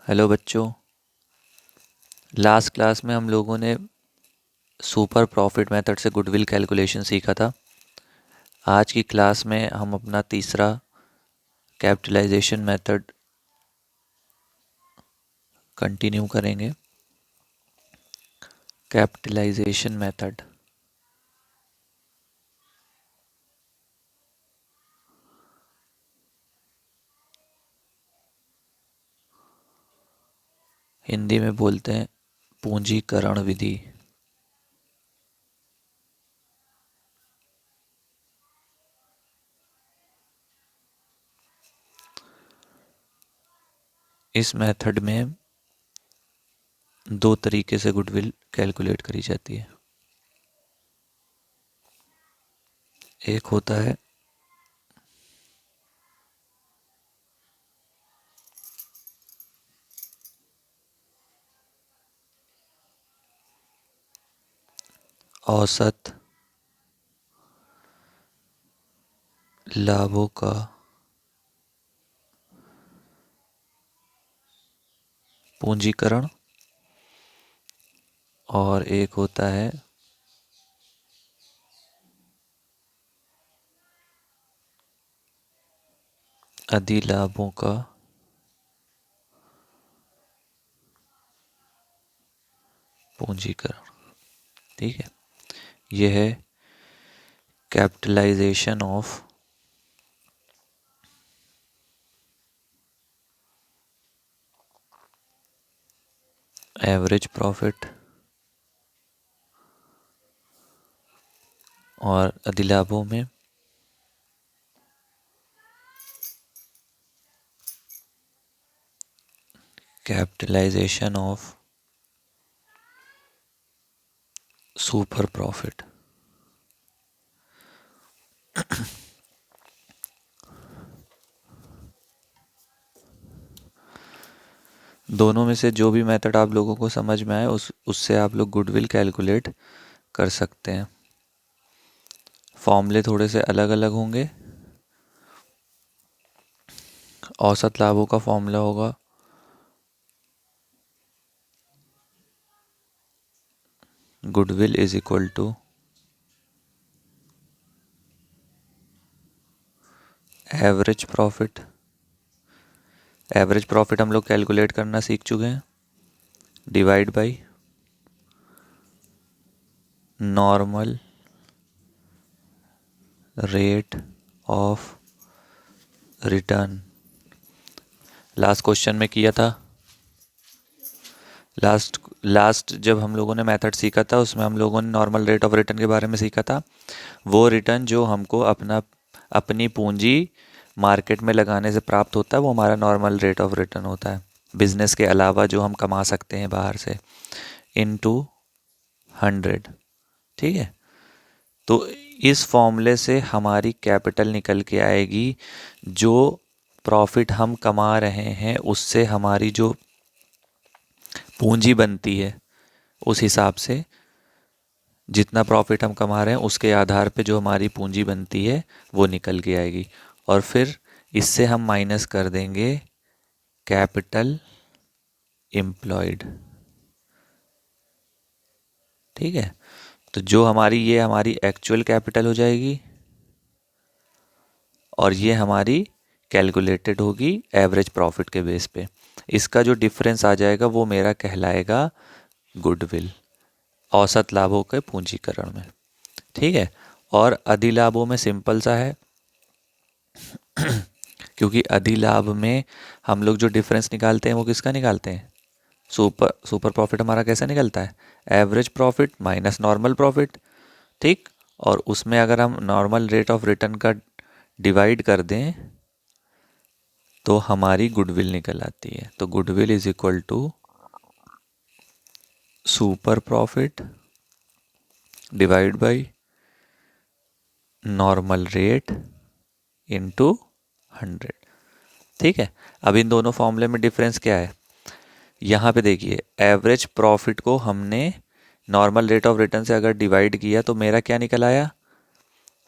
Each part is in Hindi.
हेलो बच्चों। लास्ट क्लास में हम लोगों ने सुपर प्रॉफिट मेथड से गुडविल कैलकुलेशन सीखा था। आज की क्लास में हम अपना तीसरा कैपिटलाइजेशन मेथड कंटिन्यू करेंगे। कैपिटलाइजेशन मेथड हिंदी में बोलते हैं पूंजीकरण विधि। इस मेथड में दो तरीके से गुडविल कैलकुलेट करी जाती है। एक होता है औसत लाभों का पूंजीकरण और एक होता है अधिलाभों का पूंजीकरण। ठीक है, यह है कैपिटलाइजेशन ऑफ एवरेज प्रॉफिट और अधिलाभों में कैपिटलाइजेशन ऑफ सुपर प्रॉफिट। दोनों में से जो भी मेथड आप लोगों को समझ में आए उससे आप लोग गुडविल कैलकुलेट कर सकते हैं। फॉर्मूले थोड़े से अलग अलग होंगे। औसत लाभों का फॉर्मूला होगा goodwill is equal to average profit. Average profit हम लोग कैलकुलेट करना सीख चुके हैं। Divide by normal rate of return. Last question में किया था। लास्ट जब हम लोगों ने मेथड सीखा था उसमें हम लोगों ने नॉर्मल रेट ऑफ रिटर्न के बारे में सीखा था। वो रिटर्न जो हमको अपनी पूंजी मार्केट में लगाने से प्राप्त होता है वो हमारा नॉर्मल रेट ऑफ रिटर्न होता है। बिजनेस के अलावा जो हम कमा सकते हैं बाहर से इनटू 100। ठीक है, तो इस फॉर्मूले से हमारी कैपिटल निकल के आएगी। जो प्रॉफिट हम कमा रहे हैं उससे हमारी जो पूंजी बनती है उस हिसाब से जितना प्रॉफिट हम कमा रहे हैं उसके आधार पे जो हमारी पूंजी बनती है वो निकल के आएगी। और फिर इससे हम माइनस कर देंगे कैपिटल एम्प्लॉयड। ठीक है, तो जो ये हमारी एक्चुअल कैपिटल हो जाएगी और ये हमारी कैलकुलेटेड होगी एवरेज प्रॉफिट के बेस पे। इसका जो डिफरेंस आ जाएगा वो मेरा कहलाएगा गुडविल औसत लाभों के पूंजीकरण में। ठीक है, और अधिलाभों में सिंपल सा है क्योंकि अधिलाभ में हम लोग जो डिफरेंस निकालते हैं वो किसका निकालते हैं? सुपर प्रॉफिट हमारा कैसा निकलता है? Average profit minus normal profit. ठीक, और उसमें अगर हम नॉर्मल रेट ऑफ रिटर्न का डिवाइड कर दें तो हमारी गुडविल निकल आती है। तो goodwill is equal to super profit divide by normal rate into 100। ठीक है, अब इन दोनों फॉर्मूले में डिफरेंस क्या है? यहाँ पे देखिए, एवरेज प्रॉफिट को हमने नॉर्मल रेट ऑफ रिटर्न से अगर डिवाइड किया तो मेरा क्या निकल आया?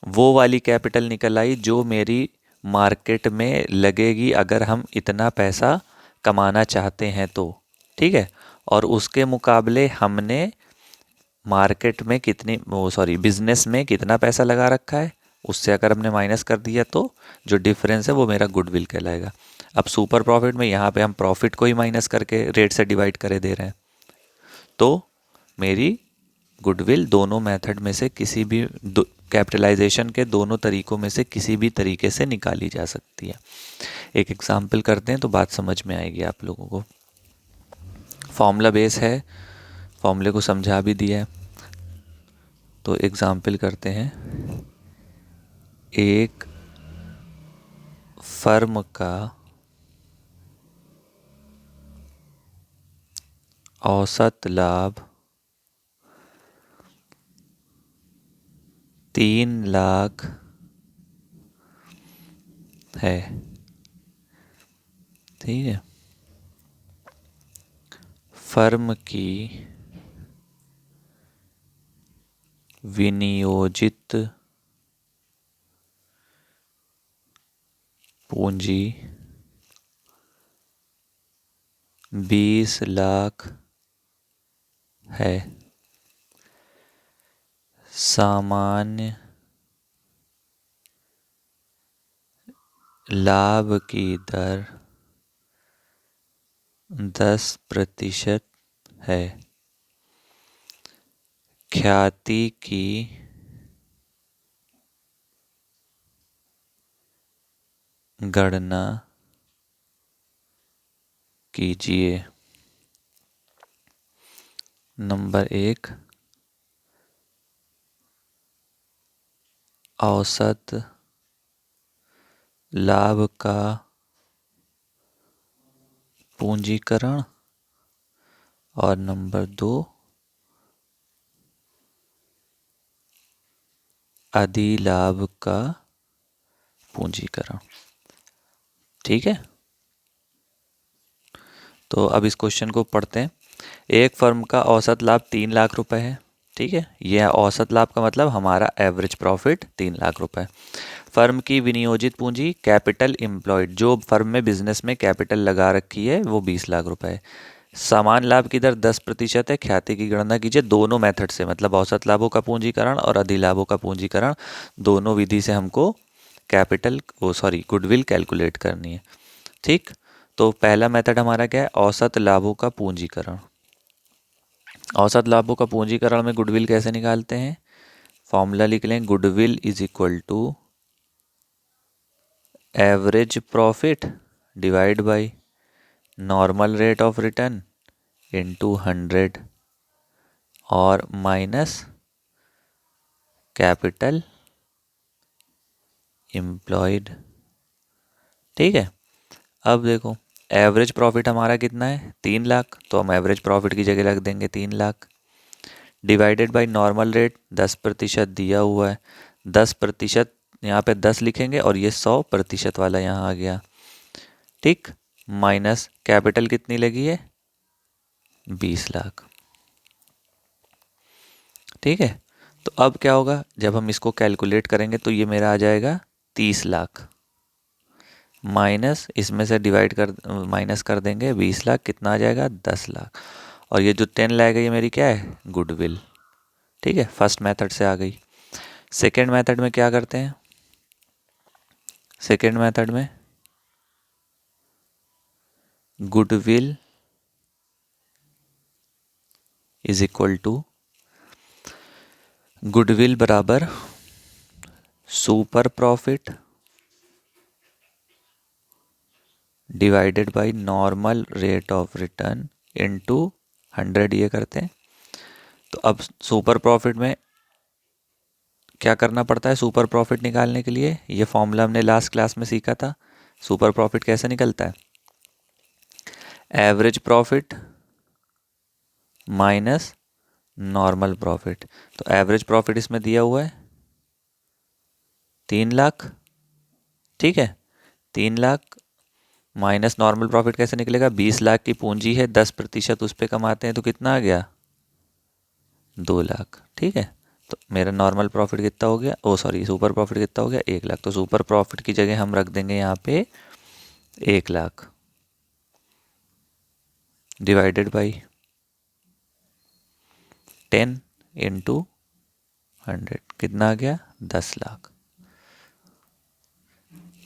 वो वाली कैपिटल निकल आई जो मेरी मार्केट में लगेगी अगर हम इतना पैसा कमाना चाहते हैं तो, ठीक है, और उसके मुकाबले हमने मार्केट में कितनी बिजनेस में कितना पैसा लगा रखा है, उससे अगर हमने माइनस कर दिया तो जो डिफरेंस है वो मेरा गुडविल कहलाएगा। अब सुपर प्रॉफिट में यहाँ पे हम प्रॉफिट को ही माइनस करके रेट से डिवाइड करे दे रहे हैं, तो मेरी गुडविल दोनों मेथड में से किसी भी कैपिटलाइजेशन के दोनों तरीकों में से किसी भी तरीके से निकाली जा सकती है। एक एग्जाम्पल करते हैं तो बात समझ में आएगी आप लोगों को। फॉर्मूला बेस है, फॉर्मूले को समझा भी दिया है, तो एग्जाम्पल करते हैं। एक फर्म का औसत लाभ 3 लाख है, ठीक है। फर्म की विनियोजित पूंजी 20 लाख है। सामान्य लाभ की दर 10% है। ख्याति की गणना कीजिए। नंबर 1, औसत लाभ का पूंजीकरण, और नंबर 2, अधिलाभ का पूंजीकरण, ठीक है। तो अब इस क्वेश्चन को पढ़ते हैं। एक फर्म का औसत लाभ 3 लाख रुपए है, ठीक है। यह औसत लाभ का मतलब हमारा एवरेज प्रॉफिट 3 लाख रुपए। फर्म की विनियोजित पूंजी कैपिटल एम्प्लॉयड, जो फर्म में बिजनेस में कैपिटल लगा रखी है, वो 20 लाख रुपए है। समान लाभ की दर 10% है। ख्याति की गणना कीजिए। दोनों मेथड से, मतलब औसत लाभों का पूंजीकरण और अधिलाभों का पूंजीकरण, दोनों विधि से हमको गुडविल कैलकुलेट करनी है, ठीक। तो पहला मेथड हमारा क्या है, औसत लाभों का पूंजीकरण। औसत लाभों का पूंजीकरण में गुडविल कैसे निकालते हैं, फॉर्मूला लिख लें। Goodwill is equal to average profit divide by normal rate of return into 100 और माइनस कैपिटल एम्प्लॉयड, ठीक है। अब देखो, एवरेज प्रॉफिट हमारा कितना है, 3 लाख, तो हम एवरेज प्रॉफिट की जगह रख देंगे 3 lakh, divided by normal rate 10% दिया हुआ है। 10%, यहाँ पे 10 लिखेंगे और ये 100% वाला यहाँ आ गया, ठीक। माइनस कैपिटल कितनी लगी है, 20 लाख, ठीक है। तो अब क्या होगा, जब हम इसको कैलकुलेट करेंगे तो ये मेरा आ जाएगा 30 लाख, माइनस इसमें से माइनस कर देंगे 20 लाख, कितना आ जाएगा, 10 लाख। और ये जो 10 लाएगा ये मेरी क्या है, गुडविल, ठीक है। फर्स्ट मेथड से आ गई। सेकेंड मेथड में क्या करते हैं, सेकेंड मेथड में goodwill is equal to, goodwill बराबर super profit divided by normal rate of return into 100, ये करते हैं। तो अब सुपर प्रॉफिट में क्या करना पड़ता है, सुपर प्रॉफिट निकालने के लिए ये फॉर्मूला हमने लास्ट क्लास में सीखा था। सुपर प्रॉफिट कैसे निकलता है, average profit minus normal profit. तो एवरेज प्रॉफिट इसमें दिया हुआ है 3 लाख, ठीक है। 3 लाख माइनस नॉर्मल प्रॉफिट कैसे निकलेगा, 20 लाख की पूंजी है, 10% उस पर कमाते हैं तो कितना आ गया, 2 लाख, ठीक है। तो मेरा नॉर्मल प्रॉफिट कितना हो गया, सुपर प्रॉफिट कितना हो गया, 1 लाख। तो सुपर प्रॉफिट की जगह हम रख देंगे यहाँ पे 1 लाख, डिवाइडेड बाई 10 इंटू 100 कितना आ गया 10 लाख।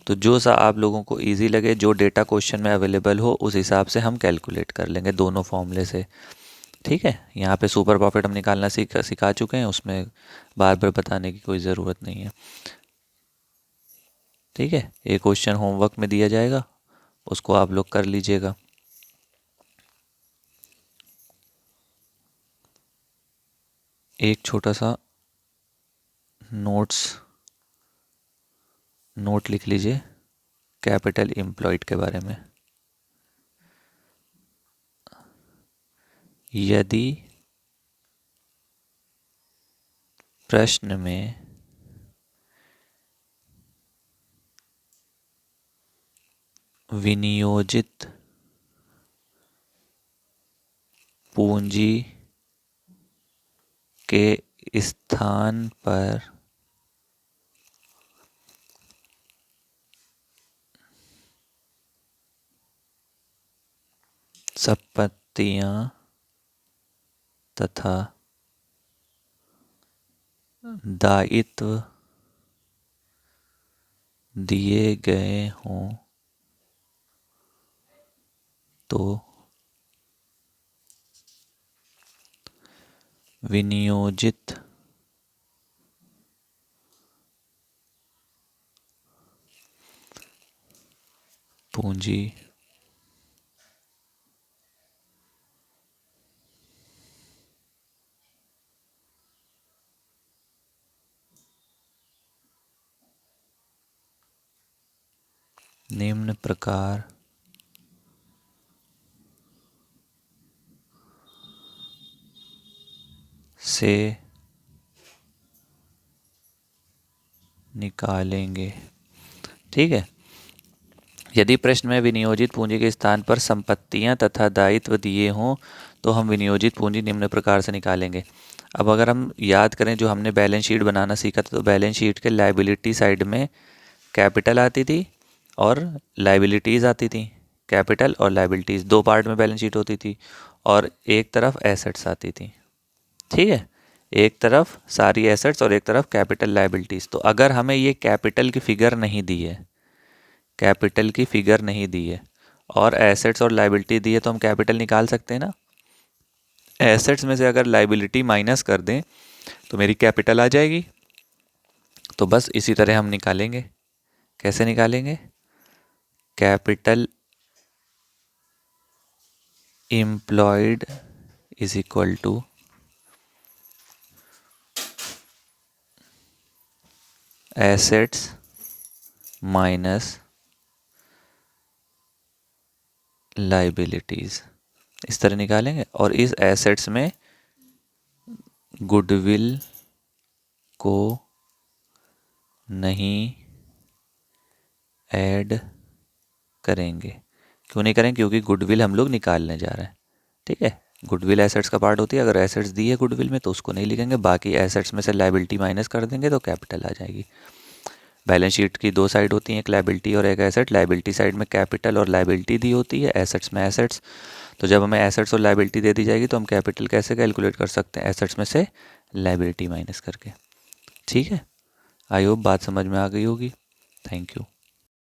तो जो सा आप लोगों को इजी लगे, जो डेटा क्वेश्चन में अवेलेबल हो, उस हिसाब से हम कैलकुलेट कर लेंगे दोनों फॉर्मूले से। ठीक है, यहाँ पे सुपर प्रॉफिट हम निकालना सिखा चुके हैं, उसमें बार बार बताने की कोई ज़रूरत नहीं है। ठीक है, एक क्वेश्चन होमवर्क में दिया जाएगा, उसको आप लोग कर लीजिएगा। एक छोटा सा नोट लिख लीजिए कैपिटल एम्प्लॉयड के बारे में। यदि प्रश्न में विनियोजित पूंजी के स्थान पर संपत्तियां तथा दायित्व दिए गए हों तो विनियोजित पूंजी निम्न प्रकार से निकालेंगे। ठीक है, यदि प्रश्न में विनियोजित पूंजी के स्थान पर संपत्तियां तथा दायित्व दिए हों तो हम विनियोजित पूंजी निम्न प्रकार से निकालेंगे। अब अगर हम याद करें, जो हमने बैलेंस शीट बनाना सीखा था, तो बैलेंस शीट के लायबिलिटी साइड में कैपिटल आती थी और लायबिलिटीज़ आती थी। कैपिटल और लायबिलिटीज़ दो पार्ट में बैलेंस शीट होती थी, और एक तरफ एसेट्स आती थी। ठीक है, एक तरफ सारी एसेट्स और एक तरफ कैपिटल लायबिलिटीज़। तो अगर हमें ये कैपिटल की फिगर नहीं दी है, कैपिटल की फिगर नहीं दी है और एसेट्स और लायबिलिटी दी है, तो हम कैपिटल निकाल सकते हैं ना। एसेट्स में से अगर लायबिलिटी माइनस कर दें तो मेरी कैपिटल आ जाएगी। तो बस इसी तरह हम निकालेंगे। कैसे निकालेंगे? Capital employed is equal to assets minus liabilities, इस तरह निकालेंगे। और इस एसेट्स में गुडविल को नहीं ऐड करेंगे। क्यों नहीं करेंगे? क्योंकि गुडविल हम लोग निकालने जा रहे हैं। ठीक है, गुडविल एसेट्स का पार्ट होती है। अगर एसेट्स दी है गुडविल में तो उसको नहीं लिखेंगे, बाकी एसेट्स में से लायबिलिटी माइनस कर देंगे तो कैपिटल आ जाएगी। बैलेंस शीट की दो साइड होती हैं, एक लायबिलिटी और एक एसेट। लायबिलिटी साइड में कैपिटल और लायबिलिटी दी होती है, एसेट्स में एसेट्स। तो जब हमें एसेट्स और लायबिलिटी दे दी जाएगी तो हम कैपिटल कैसे कैलकुलेट कर सकते हैं? एसेट्स में से लायबिलिटी माइनस करके। ठीक है, आई होप बात समझ में आ गई होगी। Thank you.